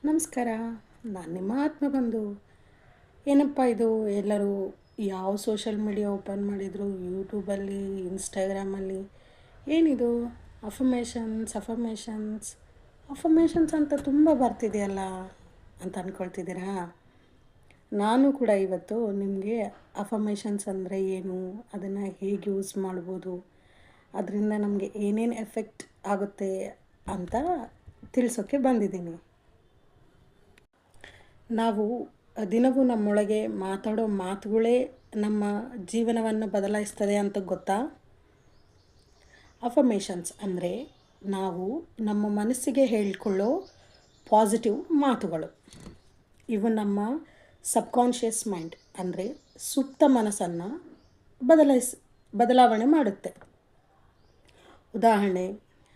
ನಮಸ್ಕಾರ. ನಾನು ನಿಮ್ಮ ಆತ್ಮಬಂಧು. ಏನಪ್ಪ ಇದು, ಎಲ್ಲರೂ ಯಾವ ಸೋಷಲ್ ಮೀಡಿಯಾ ಓಪನ್ ಮಾಡಿದ್ರು, ಯೂಟ್ಯೂಬಲ್ಲಿ, ಇನ್ಸ್ಟಾಗ್ರಾಮಲ್ಲಿ ಏನಿದು ಅಫರ್ಮೇಷನ್ಸ್ ಅಂತ ತುಂಬ ಬರ್ತಿದೆಯಲ್ಲ ಅಂತ ಅಂದ್ಕೊಳ್ತಿದ್ದೀರಾ? ನಾನು ಕೂಡ ಇವತ್ತು ನಿಮಗೆ ಅಫರ್ಮೇಷನ್ಸ್ ಅಂದರೆ ಏನು, ಅದನ್ನು ಹೇಗೆ ಯೂಸ್ ಮಾಡ್ಬೋದು, ಅದರಿಂದ ನಮಗೆ ಏನೇನು ಎಫೆಕ್ಟ್ ಆಗುತ್ತೆ ಅಂತ ತಿಳಿಸೋಕ್ಕೆ ಬಂದಿದ್ದೀನಿ. ನಾವು ದಿನವೂ ನಮ್ಮೊಳಗೆ ಮಾತಾಡೋ ಮಾತುಗಳೇ ನಮ್ಮ ಜೀವನವನ್ನು ಬದಲಾಯಿಸ್ತದೆ ಅಂತ ಗೊತ್ತಾ? ಅಫರ್ಮೇಷನ್ಸ್ ಅಂದರೆ ನಾವು ನಮ್ಮ ಮನಸ್ಸಿಗೆ ಹೇಳಿಕೊಳ್ಳೋ ಪಾಸಿಟಿವ್ ಮಾತುಗಳು. ಇವು ನಮ್ಮ ಸಬ್ಕಾನ್ಷಿಯಸ್ ಮೈಂಡ್ ಅಂದರೆ ಸುಪ್ತ ಮನಸ್ಸನ್ನು ಬದಲಾವಣೆ ಮಾಡುತ್ತೆ. ಉದಾಹರಣೆ,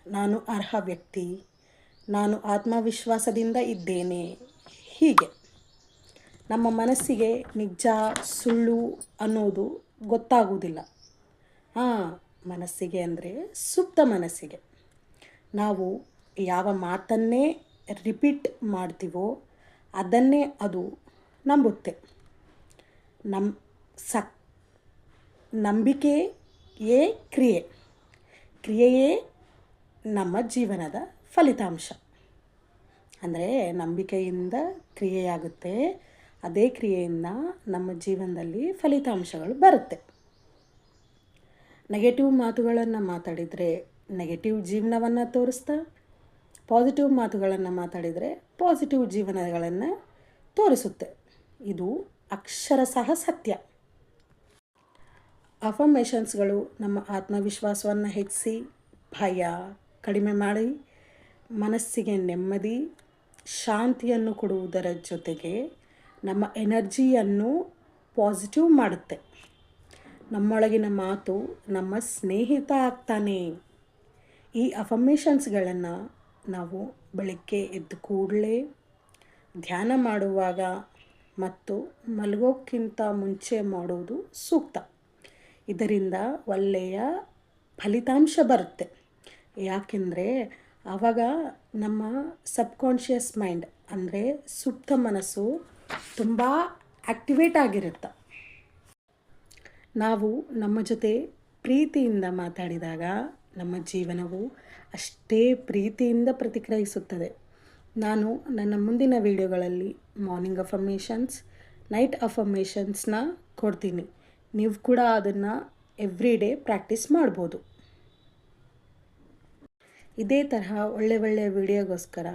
ನಾನು ಅರ್ಹ ವ್ಯಕ್ತಿ, ನಾನು ಆತ್ಮವಿಶ್ವಾಸದಿಂದ ಇದ್ದೇನೆ. ಹೀಗೆ ನಮ್ಮ ಮನಸ್ಸಿಗೆ ನಿಜ ಸುಳ್ಳು ಅನ್ನೋದು ಗೊತ್ತಾಗುವುದಿಲ್ಲ. ಮನಸ್ಸಿಗೆ ಅಂದರೆ ಸುಪ್ತ ಮನಸ್ಸಿಗೆ ನಾವು ಯಾವ ಮಾತನ್ನೇ ರಿಪೀಟ್ ಮಾಡ್ತೀವೋ ಅದನ್ನೇ ಅದು ನಂಬುತ್ತೆ. ನಂಬಿಕೆಯೇ ಕ್ರಿಯೆಯೇ ನಮ್ಮ ಜೀವನದ ಫಲಿತಾಂಶ. ಅಂದರೆ ನಂಬಿಕೆಯಿಂದ ಕ್ರಿಯೆಯಾಗುತ್ತೆ, ಅದೇ ಕ್ರಿಯೆಯಿಂದ ನಮ್ಮ ಜೀವನದಲ್ಲಿ ಫಲಿತಾಂಶಗಳು ಬರುತ್ತೆ. ನೆಗೆಟಿವ್ ಮಾತುಗಳನ್ನು ಮಾತಾಡಿದರೆ ನೆಗೆಟಿವ್ ಜೀವನವನ್ನು ತೋರಿಸ್ತಾ, ಪಾಸಿಟಿವ್ ಮಾತುಗಳನ್ನು ಮಾತಾಡಿದರೆ ಪಾಸಿಟಿವ್ ಜೀವನಗಳನ್ನು ತೋರಿಸುತ್ತೆ. ಇದು ಅಕ್ಷರಶಃ ಸತ್ಯ. ಅಫರ್ಮೇಷನ್ಸ್ಗಳು ನಮ್ಮ ಆತ್ಮವಿಶ್ವಾಸವನ್ನು ಹೆಚ್ಚಿಸಿ, ಭಯ ಕಡಿಮೆ ಮಾಡಿ, ಮನಸ್ಸಿಗೆ ನೆಮ್ಮದಿ, ಶಾಂತಿಯನ್ನು ಕೊಡುವುದರ ಜೊತೆಗೆ ನಮ್ಮ ಎನರ್ಜಿಯನ್ನು ಪಾಸಿಟಿವ್ ಮಾಡುತ್ತೆ. ನಮ್ಮೊಳಗಿನ ಮಾತು ನಮ್ಮ ಸ್ನೇಹಿತ ಆಗ್ತಾನೆ. ಈ ಅಫರ್ಮೇಷನ್ಸ್ಗಳನ್ನು ನಾವು ಬೆಳಗ್ಗೆ ಎದ್ದು ಕೂಡಲೇ, ಧ್ಯಾನ ಮಾಡುವಾಗ ಮತ್ತು ಮಲಗೋಕ್ಕಿಂತ ಮುಂಚೆ ಮಾಡುವುದು ಸೂಕ್ತ. ಇದರಿಂದ ಒಳ್ಳೆಯ ಫಲಿತಾಂಶ ಬರುತ್ತೆ. ಯಾಕೆಂದರೆ ಆವಾಗ ನಮ್ಮ ಸಬ್ಕಾನ್ಷಿಯಸ್ ಮೈಂಡ್ ಅಂದರೆ ಸುಪ್ತ ಮನಸ್ಸು ತುಂಬ ಆ್ಯಕ್ಟಿವೇಟ್ ಆಗಿರುತ್ತೆ. ನಾವು ನಮ್ಮ ಜೊತೆ ಪ್ರೀತಿಯಿಂದ ಮಾತಾಡಿದಾಗ ನಮ್ಮ ಜೀವನವು ಅಷ್ಟೇ ಪ್ರೀತಿಯಿಂದ ಪ್ರತಿಕ್ರಿಯಿಸುತ್ತದೆ. ನಾನು ನನ್ನ ಮುಂದಿನ ವಿಡಿಯೋಗಳಲ್ಲಿ ಮಾರ್ನಿಂಗ್ ಅಫರ್ಮೇಷನ್ಸ್, ನೈಟ್ ಅಫರ್ಮೇಷನ್ಸ್ನ ಕೊಡ್ತೀನಿ. ನೀವು ಕೂಡ ಅದನ್ನು ಎವ್ರಿ ಡೇ ಪ್ರಾಕ್ಟೀಸ್ ಮಾಡ್ಬೋದು. ಇದೇ ತರಹ ಒಳ್ಳೆ ವಿಡಿಯೋಗೋಸ್ಕರ